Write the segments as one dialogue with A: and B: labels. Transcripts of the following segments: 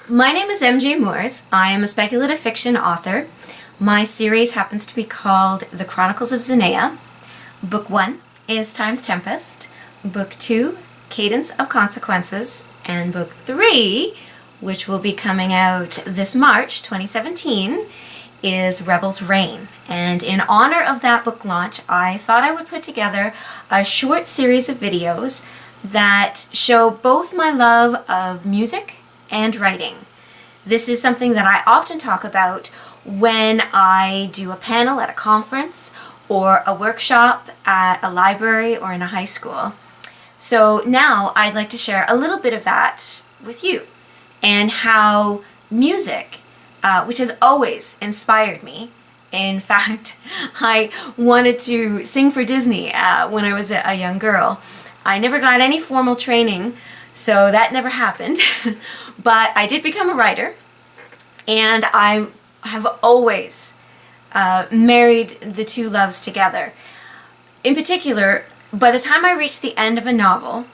A: My name is MJ Moores. I am a speculative fiction author. My series happens to be called The Chronicles of Xannia. Book 1 is Tempest. Book 2, Cadence of Consequences. And Book 3, which will be coming out this March 2017, is Rebel's Reign. And in honor of that book launch, I thought I would put together a short series of videos that show both my love of music and writing. This is something that I often talk about when I do a panel at a conference or a workshop at a library or in a high school. So now I'd like to share a little bit of that with you and how music, which has always inspired me. In fact, I wanted to sing for Disney when I was a young girl. I never got any formal training, so that never happened. But I did become a writer, and I have always married the two loves together. In particular, by the time I reach the end of a novel,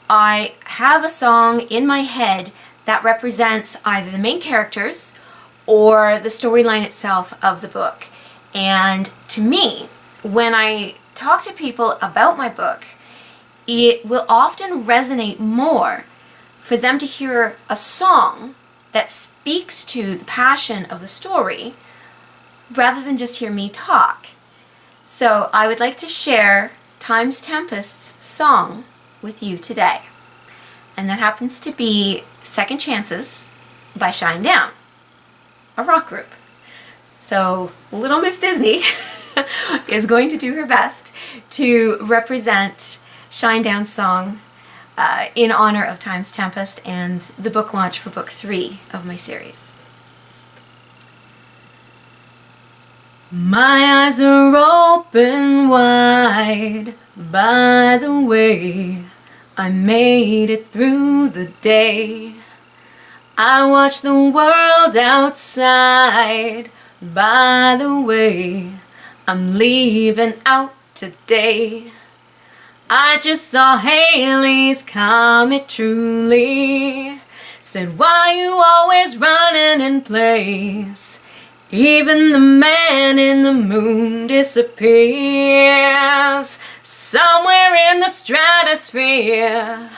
A: I have a song in my head that represents either the main characters or the storyline itself of the book. And to me, when I talk to people about my book, it will often resonate more for them to hear a song that speaks to the passion of the story rather than just hear me talk. So I would like to share Tempest's song with you today. And that happens to be Second Chances by Shinedown, a rock group. So Little Miss Disney is going to do her best to represent Shinedown's song in honor of Tempest and the book launch for book 3 of my series. My eyes are open wide by the way I made it through the day. I watch the world outside by the way I'm leaving out today. I just saw Haley's comet truly. Said, why you always running in place? Even the man in the moon disappears somewhere in the stratosphere.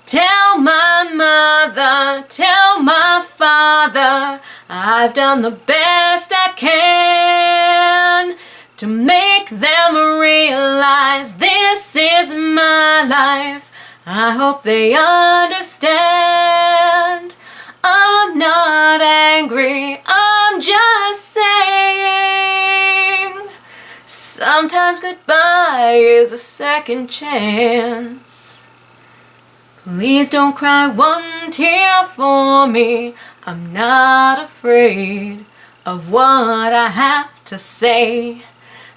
A: Tell my mother, tell my father, I've done the best I can to make them realize this is my life. I hope they understand. I'm not angry, I'm just saying sometimes goodbye is a second chance. Please don't cry one tear for me. I'm not afraid of what I have to say.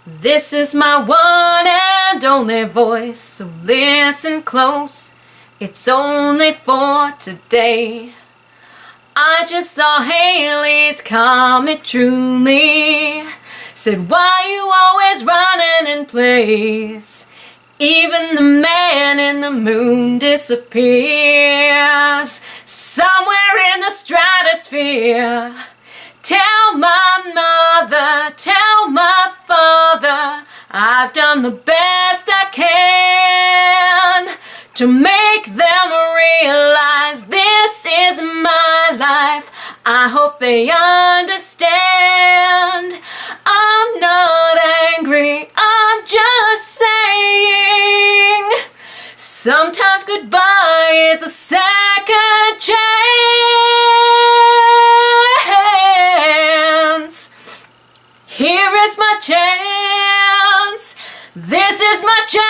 A: This is my one and only voice, so listen close. It's only for today. I just saw Haley's comet truly. Said, why you always running in place? Even the man in the moon disappears somewhere in the stratosphere. Tell my mother, tell my father, I've done the best I can to make them realize this is my life. I hope they understand. I'm not angry, I'm just saying sometimes goodbye is a second chance. Here is my chance. This is my chance.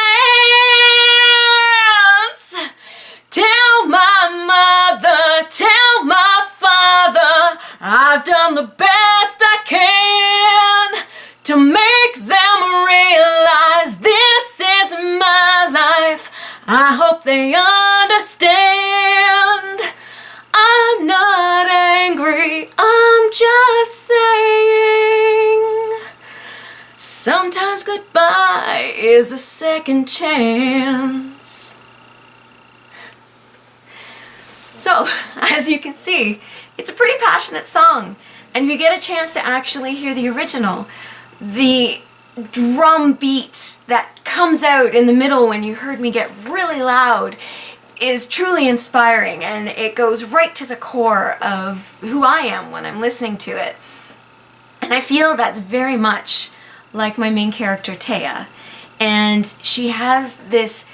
A: Tell my mother, tell my father, I've done the best I can to make them realize this is my life. I hope they understand. I'm not angry, I'm just saying sometimes goodbye is a second chance. So, as you can see, it's a pretty passionate song. And if you get a chance to actually hear the original, the drum beat that comes out in the middle when you heard me get really loud is truly inspiring, and it goes right to the core of who I am when I'm listening to it. And I feel that's very much like my main character, Taya. And she has this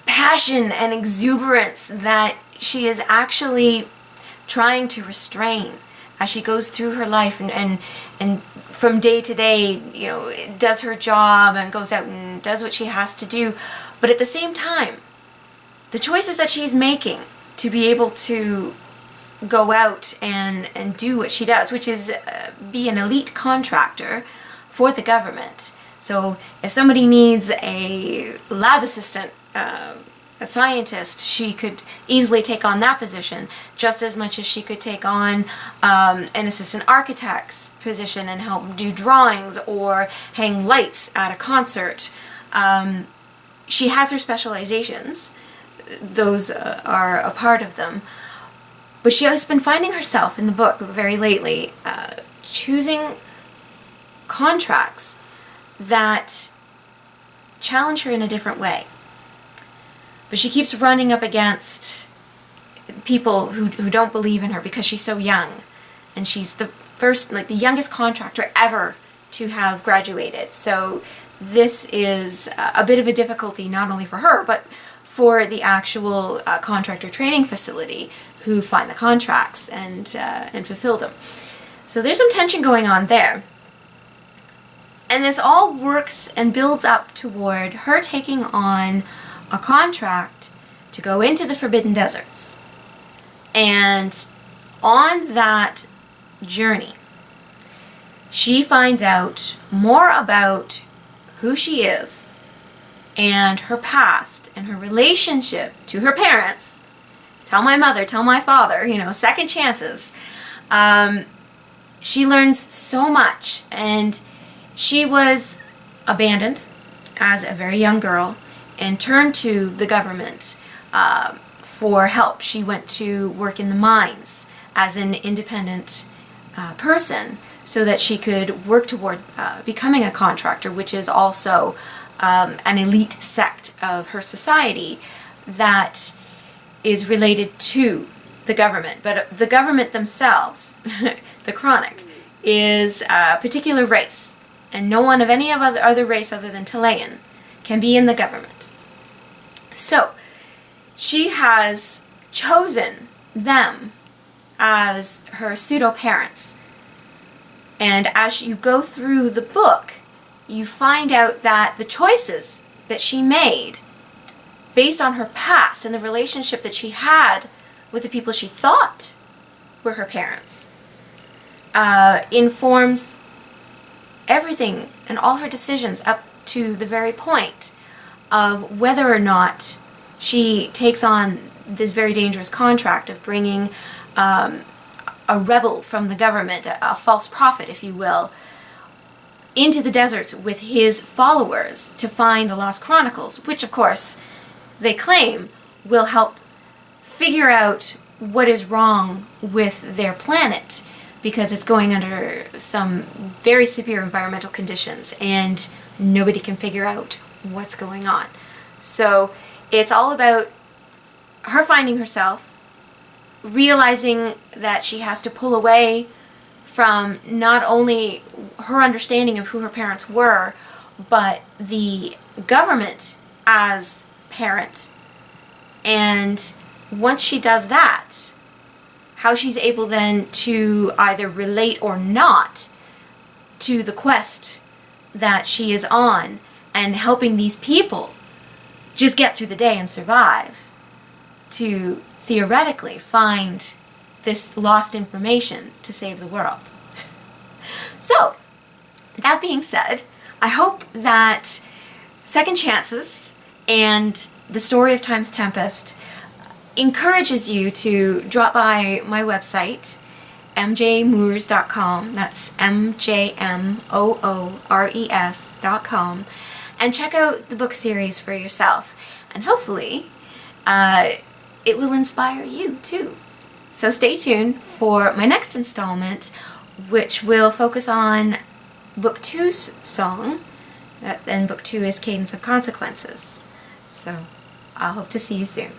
A: passion and exuberance that she is actually trying to restrain as she goes through her life and from day to day, you know, does her job and goes out and does what she has to do. But at the same time, the choices that she's making to be able to go out and do what she does, which is be an elite contractor for the government. So if somebody needs a lab assistant, a scientist, she could easily take on that position just as much as she could take on an assistant architect's position and help do drawings or hang lights at a concert. She has her specializations. Those are a part of them. But she has been finding herself in the book very lately choosing contracts that challenge her in a different way. But she keeps running up against people who don't believe in her because she's so young. And she's the first, like the youngest contractor ever to have graduated. So this is a bit of a difficulty not only for her, but for the actual contractor training facility who find the contracts and fulfill them. So there's some tension going on there. And this all works and builds up toward her taking on a contract to go into the Forbidden Deserts. And on that journey, she finds out more about who she is and her past and her relationship to her parents. Tell my mother, tell my father, you know, second chances. She learns so much, and she was abandoned as a very young girl and turned to the government for help. She went to work in the mines as an independent person so that she could work toward becoming a contractor, which is also an elite sect of her society that is related to the government. But the government themselves, the Chronic, is a particular race, and no one of any other race other than Talayan can be in the government. So she has chosen them as her pseudo-parents. And as you go through the book, you find out that the choices that she made based on her past and the relationship that she had with the people she thought were her parents informs everything and all her decisions up to the very point of whether or not she takes on this very dangerous contract of bringing a rebel from the government, a false prophet, if you will, into the deserts with his followers to find the lost chronicles, which of course they claim will help figure out what is wrong with their planet, because it's going under some very severe environmental conditions and nobody can figure out what's going on. So it's all about her finding herself, realizing that she has to pull away from not only her understanding of who her parents were, but the government as parent. And once she does that, how she's able then to either relate or not to the quest that she is on and helping these people just get through the day and survive, to theoretically find this lost information to save the world. So, that being said, I hope that Second Chances and the story of Time's Tempest encourages you to drop by my website, mjmoores.com, that's mjmoores.com, and check out the book series for yourself. And hopefully, it will inspire you too. So stay tuned for my next installment, which will focus on Book 2's song, and Book 2 is Cadence of Consequences. So I'll hope to see you soon.